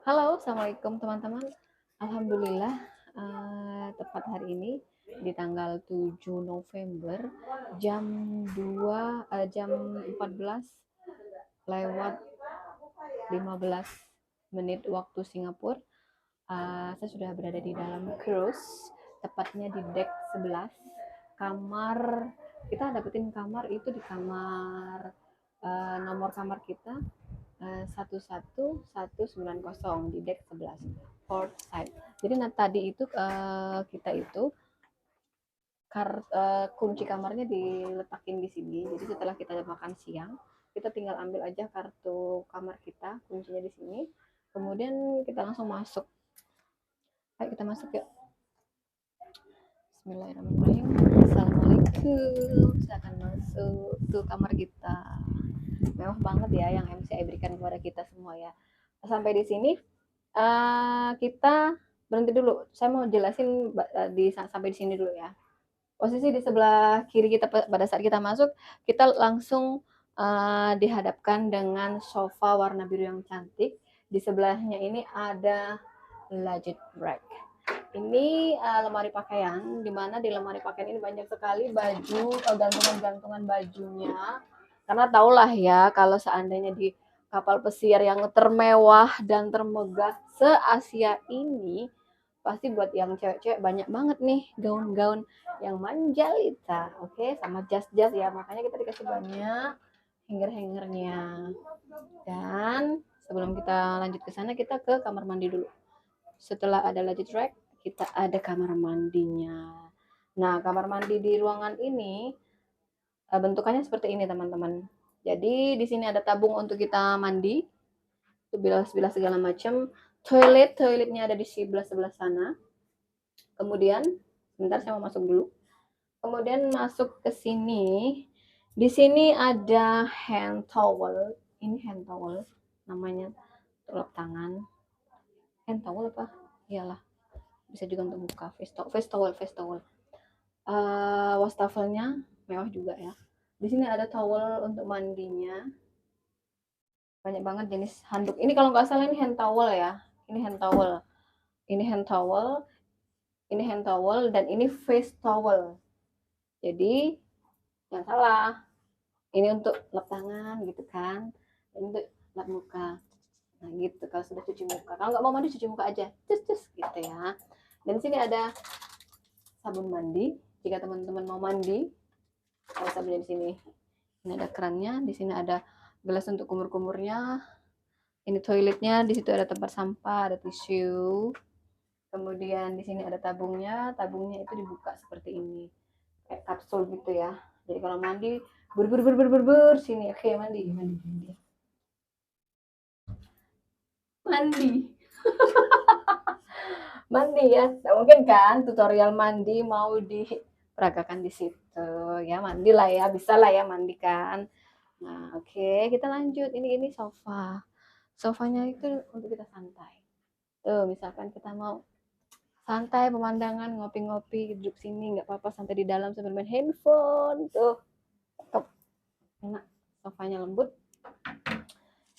Halo, assalamualaikum teman-teman. Alhamdulillah, tepat hari ini di tanggal 7 November jam 14 lewat 15 menit waktu Singapura. Saya sudah berada di dalam cruise, tepatnya di deck 11. Kamar, kita dapetin kamar itu di kamar, nomor kamar kita 11190 di deck 11 port side. Jadi tadi itu kita itu kunci kamarnya diletakin di sini. Jadi setelah kita makan siang, kita tinggal ambil aja kartu kamar kita, kuncinya di sini. Kemudian kita langsung masuk. Ayo kita masuk yuk. Bismillahirrahmanirrahim. Assalamualaikum. Silakan masuk ke kamar kita. Mewah banget ya yang MCI berikan kepada kita semua ya. Sampai di sini kita berhenti dulu. Saya mau jelasin sampai di sini dulu ya. Posisi di sebelah kiri kita pada saat kita masuk, kita langsung dihadapkan dengan sofa warna biru yang cantik. Di sebelahnya ini ada luggage rack. Ini lemari pakaian, di mana di lemari pakaian ini banyak sekali baju, gantungan-gantungan bajunya. Karena tahulah ya, kalau seandainya di kapal pesiar yang termewah dan termegah se-Asia ini, pasti buat yang cewek-cewek banyak banget nih gaun-gaun yang manjalita, oke, sama jas-jas ya. Makanya kita dikasih banyak hanger-hangernya. Dan sebelum kita lanjut ke sana, kita ke kamar mandi dulu. Setelah ada luggage rack, kita ada kamar mandinya. Nah, kamar mandi di ruangan ini bentukannya seperti ini, teman-teman. Jadi di sini ada tabung untuk kita mandi, bilas-bilas segala macam. Toiletnya ada di sebelah sana. Kemudian, sebentar saya mau masuk dulu. Kemudian masuk ke sini. Di sini ada hand towel. Ini hand towel namanya, untuk tangan. Hand towel apa? Iyalah, bisa juga untuk buka. Face towel. Wastafelnya mewah juga ya. Di sini ada towel untuk mandinya. Banyak banget jenis handuk. Ini kalau nggak salah ini hand towel ya. Ini hand towel. Ini hand towel. Ini hand towel dan ini face towel. Jadi jangan salah. Ini untuk lap tangan gitu kan. Ini untuk lap muka. Nah gitu kalau sudah cuci muka. Kalau nggak mau mandi cuci muka aja. Cus gitu ya. Dan sini ada sabun mandi. Jika teman-teman mau mandi, ada sabunnya di sini. Ini ada kerannya, di sini ada gelas untuk kumur-kumurnya. Ini toiletnya, di situ ada tempat sampah, ada tisu. Kemudian di sini ada tabungnya itu dibuka seperti ini. Kayak kapsul gitu ya. Jadi kalau mandi ber sini. Oke, mandi. Mandi. Mandi ya. Nah, mungkin kan tutorial mandi mau diperagakan di situ. Ya, mandilah ya, bisa lah ya mandi kan. Nah, oke, kita lanjut. Ini sofa. Sofanya itu untuk kita santai. Tuh, misalkan kita mau santai pemandangan, ngopi-ngopi, duduk sini, nggak apa-apa, santai di dalam sambil main handphone. Tuh, enak. Sofanya lembut.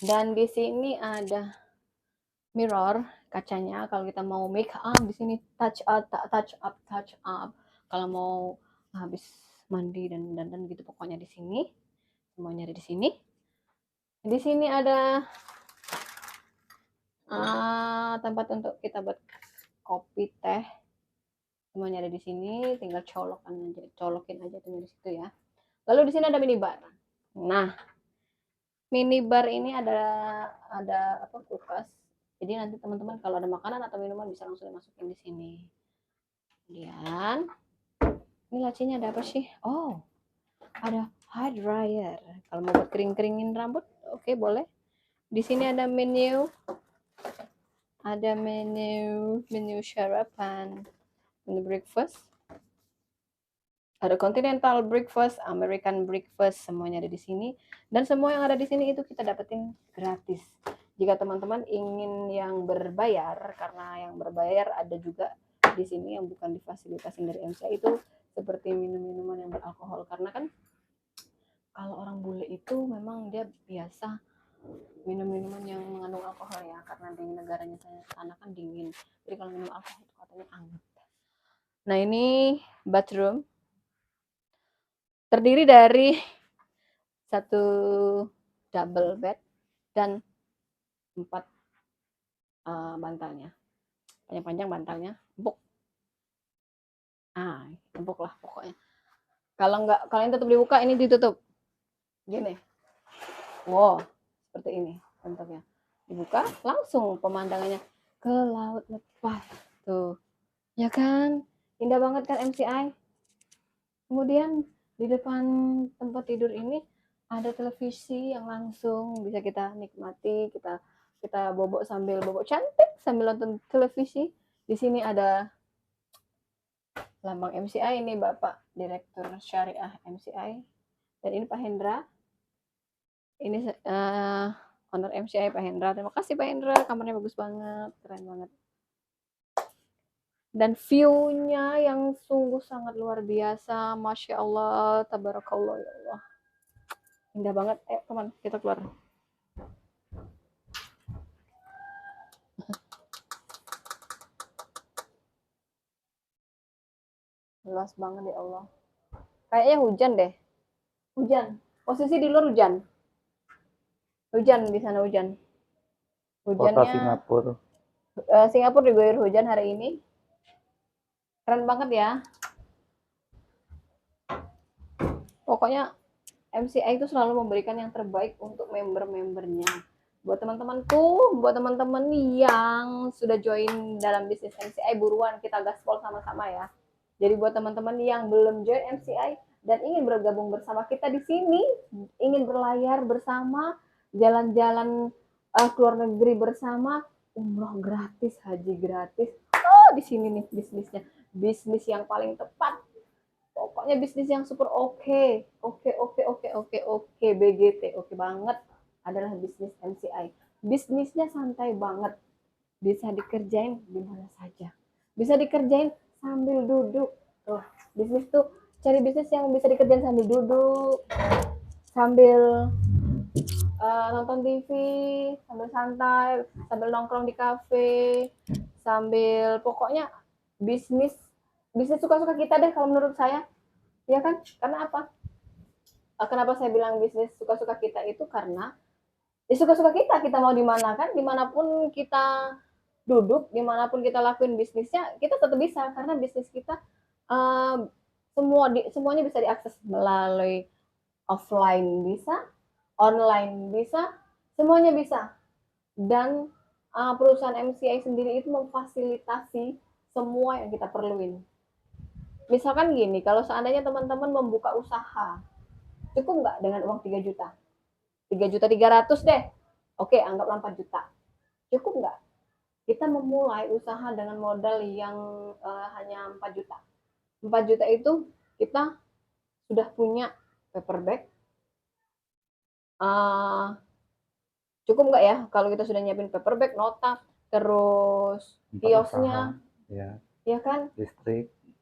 Dan di sini ada mirror, kacanya. Kalau kita mau make up, di sini touch up. Kalau mau habis mandi dan dandan gitu, pokoknya di sini. Semuanya ada di sini. Di sini ada tempat untuk kita buat kopi, teh, semuanya ada di sini. Tinggal colokin aja tuh di situ ya. Lalu di sini ada minibar. Nah, minibar ini ada apa, kulkas. Jadi nanti teman-teman kalau ada makanan atau minuman bisa langsung dimasukin di sini. Kemudian ini lacinya ada apa sih? Oh, ada hair dryer. Kalau mau buat kering-keringin rambut, oke, boleh. Di sini ada menu sarapan, menu breakfast. Ada continental breakfast, American breakfast, semuanya ada di sini. Dan semua yang ada di sini itu kita dapetin gratis. Jika teman-teman ingin yang berbayar, karena yang berbayar ada juga di sini yang bukan difasilitasin dari MCA, itu seperti minum-minuman yang beralkohol. Karena kan kalau orang bule itu memang dia biasa minum-minuman yang mengandung alkohol ya, karena di negaranya sana kan dingin, jadi kalau minum alkohol itu katanya anget. Nah ini bathroom, terdiri dari satu double bed dan 4 bantalnya, panjang-panjang bantalnya, empuk. Empuk lah pokoknya. Kalau nggak, kalau yang tutup dibuka, ini ditutup gini. Wow, seperti ini bentuknya. Dibuka langsung pemandangannya ke laut lepas tuh, ya kan, indah banget kan MCI. Kemudian di depan tempat tidur ini ada televisi yang langsung bisa kita nikmati, kita kita bobok sambil bobok cantik sambil nonton televisi. Di sini ada lambang MCI, ini Bapak Direktur Syariah MCI, dan ini Pak Hendra, ini owner MCI Pak Hendra. Terima kasih Pak Hendra, kamarnya bagus banget, keren banget. Dan view-nya yang sungguh sangat luar biasa, Masya Allah, Tabarakallah, ya Allah. Indah banget. Teman, kita keluar. Luas banget ya Allah. Kayaknya hujan deh. Hujan. Posisi di luar hujan. Hujan di sana hujan. Kota Hujannya Singapura. Singapura diguyur hujan hari ini. Keren banget ya. Pokoknya MCI itu selalu memberikan yang terbaik untuk member-membernya. Buat teman-temanku, buat teman-teman yang sudah join dalam bisnis MCI, buruan kita gaspol sama-sama ya. Jadi buat teman-teman yang belum join MCI dan ingin bergabung bersama kita di sini, ingin berlayar bersama, jalan-jalan ke luar negeri bersama, umroh gratis, haji gratis. Oh, di sini nih bisnisnya. Bisnis yang paling tepat. Pokoknya bisnis yang super oke. Oke, BGT, oke banget adalah bisnis MCI. Bisnisnya santai banget. Bisa dikerjain di mana saja. Bisa dikerjain sambil duduk. Tuh, bisnis tuh cari bisnis yang bisa dikerjain sambil duduk, sambil nonton TV, sambil santai, sambil nongkrong di kafe, sambil pokoknya bisnis bisnis suka-suka kita deh kalau menurut saya. Ya kan? Karena apa? Kenapa saya bilang bisnis suka-suka kita itu karena ya suka-suka kita mau di mana kan, dimanapun kita duduk, dimanapun kita lakuin bisnisnya, kita tetap bisa karena bisnis kita uh, semuanya bisa diakses melalui offline bisa, online bisa, semuanya bisa. Dan perusahaan MCI sendiri itu memfasilitasi semua yang kita perluin. Misalkan gini, kalau seandainya teman-teman membuka usaha, cukup nggak dengan uang 3 juta? 3.300.000 deh. Oke, anggaplah 4 juta. Cukup nggak? Kita memulai usaha dengan modal yang hanya 4 juta. 4 juta itu kita sudah punya paper bag. Cukup nggak ya kalau kita sudah nyiapin paper bag, nota, terus kiosnya, ya kan?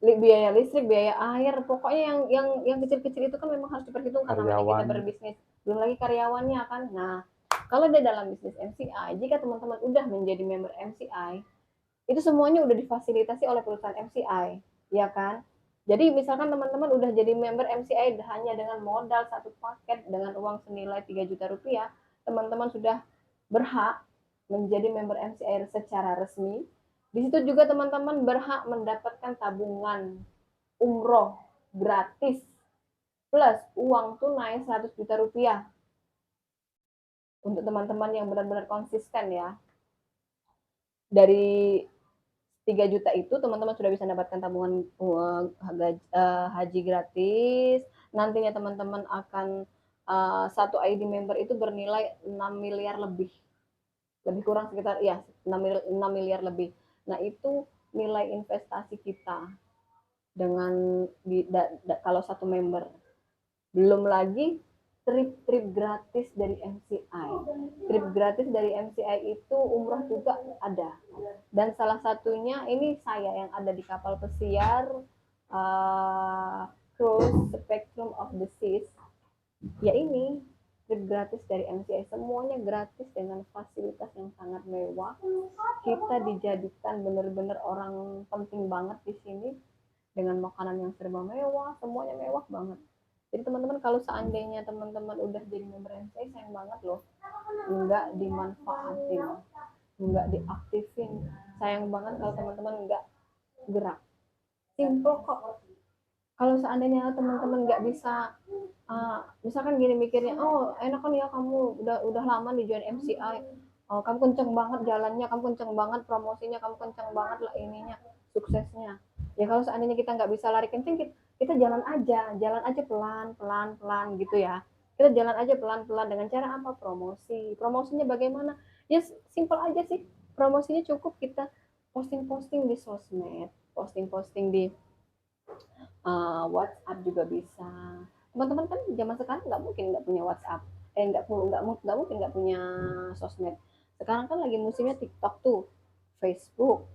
Biaya listrik, biaya air, pokoknya yang kecil-kecil itu kan memang harus diperhitungkan namanya kita berbisnis. Belum lagi karyawannya kan. Nah, kalau di dalam bisnis MCI, jika teman-teman udah menjadi member MCI, itu semuanya udah difasilitasi oleh perusahaan MCI, ya kan? Jadi misalkan teman-teman udah jadi member MCI hanya dengan modal satu paket dengan uang senilai 3 juta rupiah, teman-teman sudah berhak menjadi member MCI secara resmi. Di situ juga teman-teman berhak mendapatkan tabungan umroh gratis plus uang tunai 100 juta rupiah untuk teman-teman yang benar-benar konsisten ya. Dari 3 juta itu teman-teman sudah bisa mendapatkan tabungan haji gratis. Nantinya teman-teman akan satu ID member itu bernilai 6 miliar lebih. Lebih kurang sekitar ya 6 miliar lebih. Nah, itu nilai investasi kita dengan kalau satu member. Belum lagi trip gratis dari MCI. Trip gratis dari MCI itu umroh juga ada. Dan salah satunya ini saya yang ada di kapal pesiar Cruise Spectrum of the Seas. Ya ini trip gratis dari MCI, semuanya gratis dengan fasilitas yang sangat mewah. Kita dijadikan bener-bener orang penting banget di sini dengan makanan yang serba mewah, semuanya mewah banget. Jadi teman-teman kalau seandainya teman-teman udah jadi member MCI, sayang banget loh nggak dimanfaatin, nggak diaktifin. Sayang banget kalau teman-teman nggak gerak. Simple kok. Kalau seandainya teman-teman nggak bisa, misalkan gini mikirnya, oh enak kan ya kamu udah lama di join MCI, oh, kamu kenceng banget jalannya, kamu kenceng banget promosinya, kamu kenceng banget lah ininya, suksesnya. Ya kalau seandainya kita nggak bisa lari kenceng, kita jalan aja pelan pelan pelan gitu ya. Kita jalan aja pelan pelan dengan cara apa? Promosinya bagaimana? Ya simple aja sih. Promosinya cukup kita posting-posting di sosmed, posting-posting di WhatsApp juga bisa. Teman-teman kan zaman sekarang nggak mungkin nggak punya WhatsApp, nggak mungkin nggak punya sosmed. Sekarang kan lagi musimnya TikTok tuh, Facebook,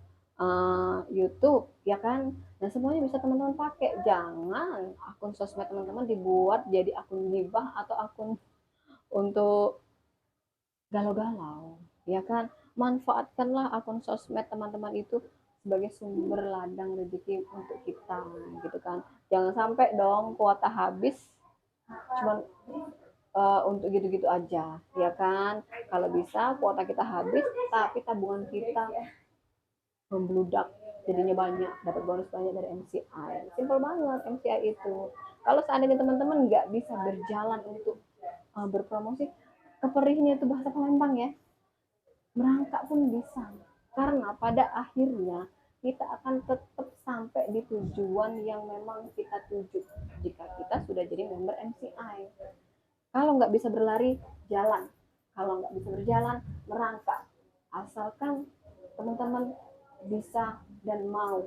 YouTube, ya kan. Nah semuanya bisa teman-teman pakai. Jangan akun sosmed teman-teman dibuat jadi akun gibah atau akun untuk galau-galau, ya kan. Manfaatkanlah akun sosmed teman-teman itu sebagai sumber ladang rezeki untuk kita, gitu kan. Jangan sampai dong kuota habis cuman untuk gitu-gitu aja, ya kan. Kalau bisa kuota kita habis tapi tabungan kita membludak, jadinya banyak, dapat bonus banyak dari MCI. Simple banget MCI itu. Kalau seandainya teman-teman nggak bisa berjalan untuk berpromosi, keperihnya itu bahasa Palembang ya, merangkak pun bisa. Karena pada akhirnya kita akan tetap sampai di tujuan yang memang kita tuju jika kita sudah jadi member MCI. Kalau nggak bisa berlari, jalan. Kalau nggak bisa berjalan, merangkak. Asalkan teman-teman bisa dan mau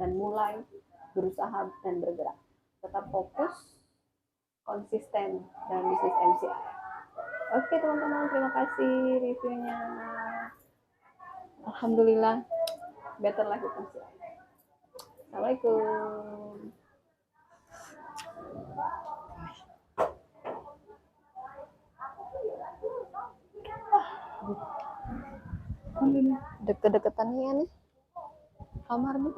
dan mulai berusaha dan bergerak. Tetap fokus, konsisten dalam bisnis MCI. Oke teman-teman, terima kasih reviewnya. Alhamdulillah, better lah gitu sih. Assalamualaikum. Deket-deketan nih ya nih kamar nih.